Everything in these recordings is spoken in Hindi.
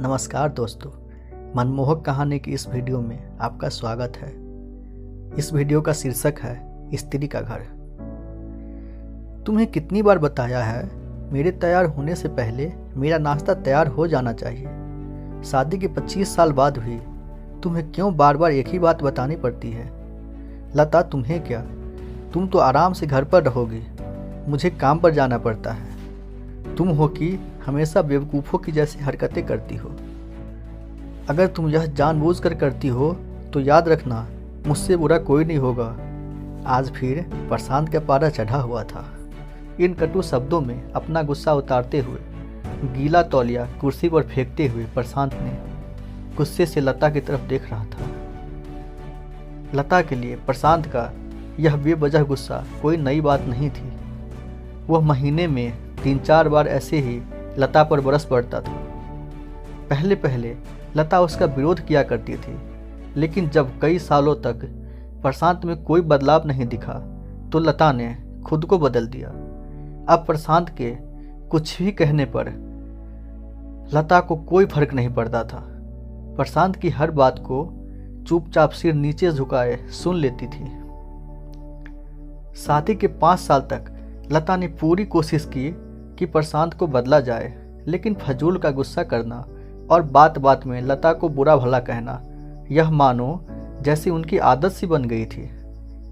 नमस्कार दोस्तों, मनमोहक कहानी की इस वीडियो में आपका स्वागत है। इस वीडियो का शीर्षक है स्त्री का घर। तुम्हें कितनी बार बताया है, मेरे तैयार होने से पहले मेरा नाश्ता तैयार हो जाना चाहिए। शादी के 25 साल बाद भी तुम्हें क्यों बार बार एक ही बात बतानी पड़ती है? लता, तुम्हें क्या, तुम तो आराम से घर पर रहोगी, मुझे काम पर जाना पड़ता है। तुम हो कि हमेशा बेवकूफ़ों की जैसी हरकतें करती हो। अगर तुम यह जानबूझकर करती हो तो याद रखना, मुझसे बुरा कोई नहीं होगा। आज फिर प्रशांत का पारा चढ़ा हुआ था। इन कटु शब्दों में अपना गुस्सा उतारते हुए गीला तौलिया कुर्सी पर फेंकते हुए प्रशांत ने गुस्से से लता की तरफ देख रहा था। लता के लिए प्रशांत का यह बेवजह गुस्सा कोई नई बात नहीं थी। वह महीने में 3-4 बार ऐसे ही लता पर बरस पड़ता था। पहले पहले लता उसका विरोध किया करती थी, लेकिन जब कई सालों तक प्रशांत में कोई बदलाव नहीं दिखा तो लता ने खुद को बदल दिया। अब प्रशांत के कुछ भी कहने पर लता को कोई फर्क नहीं पड़ता था। प्रशांत की हर बात को चुपचाप सिर नीचे झुकाए सुन लेती थी। शादी के 5 साल तक लता ने पूरी कोशिश की कि प्रशांत को बदला जाए, लेकिन फजूल का गुस्सा करना और बात बात में लता को बुरा भला कहना, यह मानो जैसी उनकी आदत सी बन गई थी।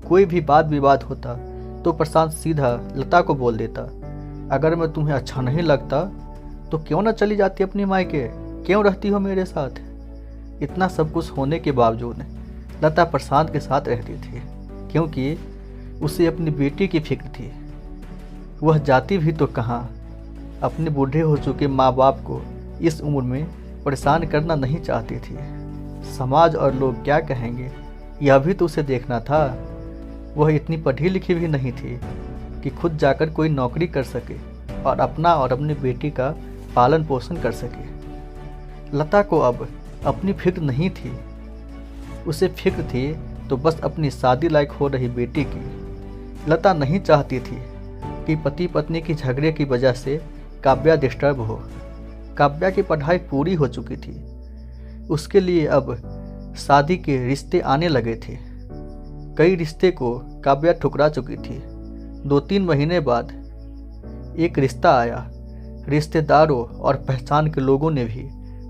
कोई भी बात विवाद होता तो प्रशांत सीधा लता को बोल देता, अगर मैं तुम्हें अच्छा नहीं लगता तो क्यों ना चली जाती अपनी मायके, क्यों रहती हो मेरे साथ? इतना सब कुछ होने के बावजूद लता प्रशांत के साथ रहती थी, क्योंकि उसे अपनी बेटी की फिक्र थी। वह जाती भी तो कहाँ, अपने बूढ़े हो चुके माँ बाप को इस उम्र में परेशान करना नहीं चाहती थी। समाज और लोग क्या कहेंगे, यह भी तो उसे देखना था। वह इतनी पढ़ी लिखी भी नहीं थी कि खुद जाकर कोई नौकरी कर सके और अपना और अपनी बेटी का पालन पोषण कर सके। लता को अब अपनी फिक्र नहीं थी, उसे फिक्र थी तो बस अपनी शादी लायक हो रही बेटी की। लता नहीं चाहती थी कि पति पत्नी की झगड़े की वजह से काव्या डिस्टर्ब हो। काव्या की पढ़ाई पूरी हो चुकी थी, उसके लिए अब शादी के रिश्ते आने लगे थे। कई रिश्ते को काव्या ठुकरा चुकी थी। 2-3 महीने बाद एक रिश्ता आया। रिश्तेदारों और पहचान के लोगों ने भी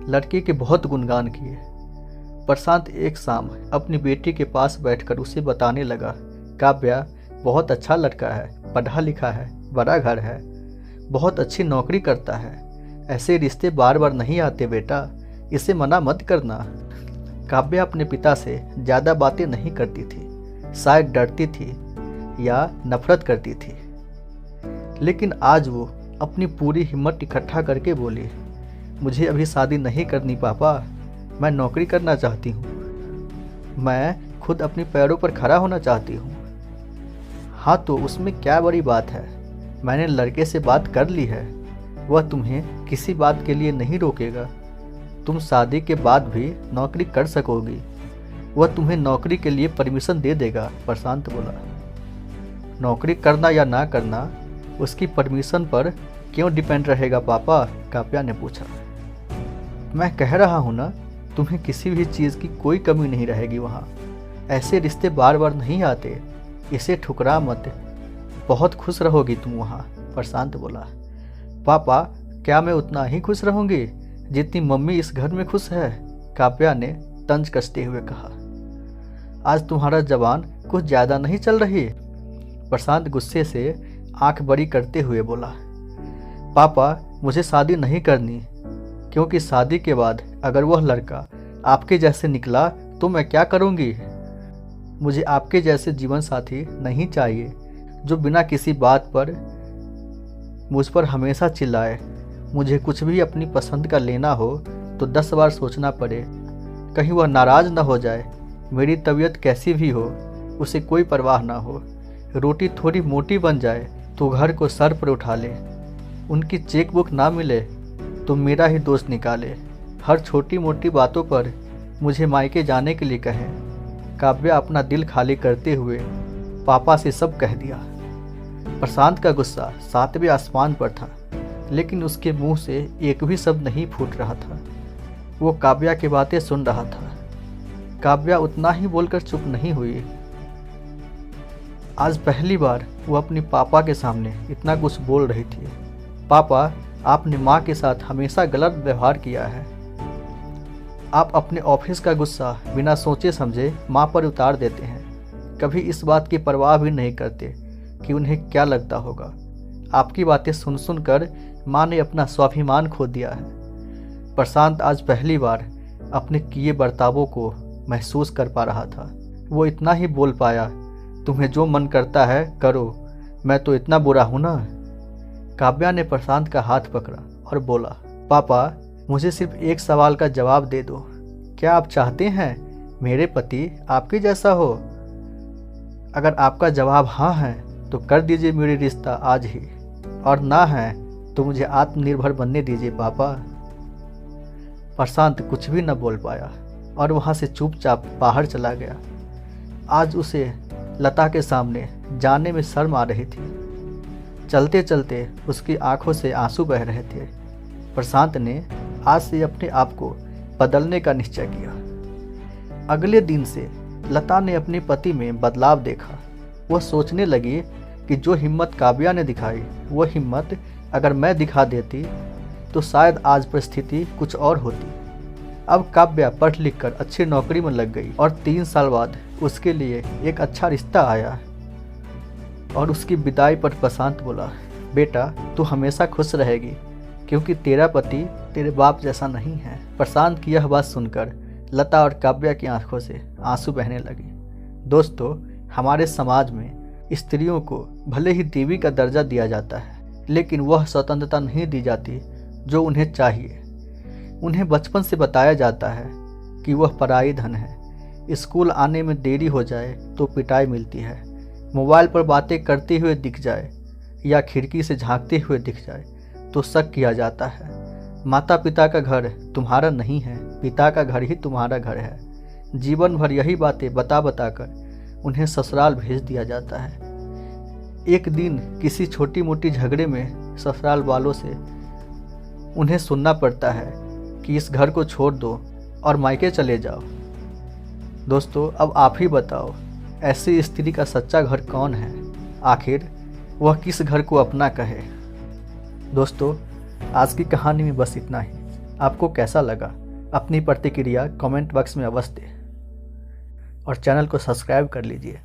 लड़के के बहुत गुणगान किए। प्रशांत एक शाम अपनी बेटी के पास बैठकर उसे बताने लगा, काव्या बहुत अच्छा लड़का है, पढ़ा लिखा है, बड़ा घर है, बहुत अच्छी नौकरी करता है। ऐसे रिश्ते बार बार नहीं आते बेटा, इसे मना मत करना। काव्या अपने पिता से ज़्यादा बातें नहीं करती थी, शायद डरती थी या नफरत करती थी। लेकिन आज वो अपनी पूरी हिम्मत इकट्ठा करके बोली, मुझे अभी शादी नहीं करनी पापा, मैं नौकरी करना चाहती हूँ, मैं खुद अपने पैरों पर खड़ा होना चाहती हूँ। हाँ तो उसमें क्या बड़ी बात है, मैंने लड़के से बात कर ली है, वह तुम्हें किसी बात के लिए नहीं रोकेगा। तुम शादी के बाद भी नौकरी कर सकोगी, वह तुम्हें नौकरी के लिए परमिशन दे देगा। प्रशांत बोला, नौकरी करना या ना करना उसकी परमिशन पर क्यों डिपेंड रहेगा पापा? काव्या ने पूछा। मैं कह रहा हूँ ना, तुम्हें किसी भी चीज़ की कोई कमी नहीं रहेगी वहाँ। ऐसे रिश्ते बार बार नहीं आते, इसे ठुकरा मत, बहुत खुश रहोगी तुम वहाँ। प्रशांत बोला, पापा क्या मैं उतना ही खुश रहूँगी जितनी मम्मी इस घर में खुश है? काव्या ने तंज कसते हुए कहा। आज तुम्हारा जबान कुछ ज़्यादा नहीं चल रही? प्रशांत गुस्से से आंख बड़ी करते हुए बोला, पापा मुझे शादी नहीं करनी, क्योंकि शादी के बाद अगर वह लड़का आपके जैसे निकला तो मैं क्या करूँगी? मुझे आपके जैसे जीवन साथी नहीं चाहिए जो बिना किसी बात पर मुझ पर हमेशा चिल्लाए। मुझे कुछ भी अपनी पसंद का लेना हो तो 10 बार सोचना पड़े, कहीं वह नाराज़ न हो जाए। मेरी तबीयत कैसी भी हो उसे कोई परवाह ना हो। रोटी थोड़ी मोटी बन जाए तो घर को सर पर उठा ले, उनकी चेक बुक ना मिले तो मेरा ही दोस्त निकाले। हर छोटी मोटी बातों पर मुझे मायके जाने के लिए कहें। काव्या अपना दिल खाली करते हुए पापा से सब कह दिया। प्रशांत का गुस्सा 7वें आसमान पर था, लेकिन उसके मुंह से एक भी शब्द नहीं फूट रहा था। वो काव्या की बातें सुन रहा था। काव्या उतना ही बोलकर चुप नहीं हुई। आज पहली बार वो अपनी पापा के सामने इतना कुछ बोल रही थी। पापा, आपने माँ के साथ हमेशा गलत व्यवहार किया है। आप अपने ऑफिस का गुस्सा बिना सोचे समझे माँ पर उतार देते हैं। कभी इस बात की परवाह भी नहीं करते कि उन्हें क्या लगता होगा। आपकी बातें सुन सुनकर माँ ने अपना स्वाभिमान खो दिया है। प्रशांत आज पहली बार अपने किए बर्तावों को महसूस कर पा रहा था। वो इतना ही बोल पाया, तुम्हें जो मन करता है करो, मैं तो इतना बुरा हूं ना। काव्या ने प्रशांत का हाथ पकड़ा और बोला, पापा, मुझे सिर्फ एक सवाल का जवाब दे दो। क्या आप चाहते हैं मेरे पति आपके जैसा हो? अगर आपका जवाब हाँ है तो कर दीजिए मेरी रिश्ता आज ही, और ना है तो मुझे आत्मनिर्भर बनने दीजिए पापा। प्रशांत कुछ भी न बोल पाया और वहाँ से चुपचाप बाहर चला गया। आज उसे लता के सामने जाने में शर्म आ रही थी। चलते चलते उसकी आंखों से आंसू बह रहे थे। प्रशांत ने आज से अपने आप को बदलने का निश्चय किया। अगले दिन से लता ने अपने पति में बदलाव देखा। वह सोचने लगी कि जो हिम्मत काव्या ने दिखाई, वो हिम्मत अगर मैं दिखा देती तो शायद आज परिस्थिति कुछ और होती। अब काव्या पढ़ लिख कर अच्छी नौकरी में लग गई और 3 साल बाद उसके लिए एक अच्छा रिश्ता आया। और उसकी विदाई पर प्रशांत बोला, बेटा तू हमेशा खुश रहेगी क्योंकि तेरा पति तेरे बाप जैसा नहीं है। प्रशांत की यह बात सुनकर लता और काव्या की आंखों से आंसू बहने लगे। दोस्तों, हमारे समाज में स्त्रियों को भले ही देवी का दर्जा दिया जाता है, लेकिन वह स्वतंत्रता नहीं दी जाती जो उन्हें चाहिए। उन्हें बचपन से बताया जाता है कि वह पराई धन है। स्कूल आने में देरी हो जाए तो पिटाई मिलती है। मोबाइल पर बातें करते हुए दिख जाए या खिड़की से झांकते हुए दिख जाए तो शक किया जाता है। माता पिता का घर तुम्हारा नहीं है, पिता का घर ही तुम्हारा घर है। जीवन भर यही बातें बता बता कर उन्हें ससुराल भेज दिया जाता है। एक दिन किसी छोटी मोटी झगड़े में ससुराल वालों से उन्हें सुनना पड़ता है कि इस घर को छोड़ दो और मायके चले जाओ। दोस्तों, अब आप ही बताओ, ऐसी स्त्री का सच्चा घर कौन है? आखिर वह किस घर को अपना कहे? दोस्तों, आज की कहानी में बस इतना ही। आपको कैसा लगा? अपनी प्रतिक्रिया कमेंट बॉक्स में अवश्य दें और चैनल को सब्सक्राइब कर लीजिए।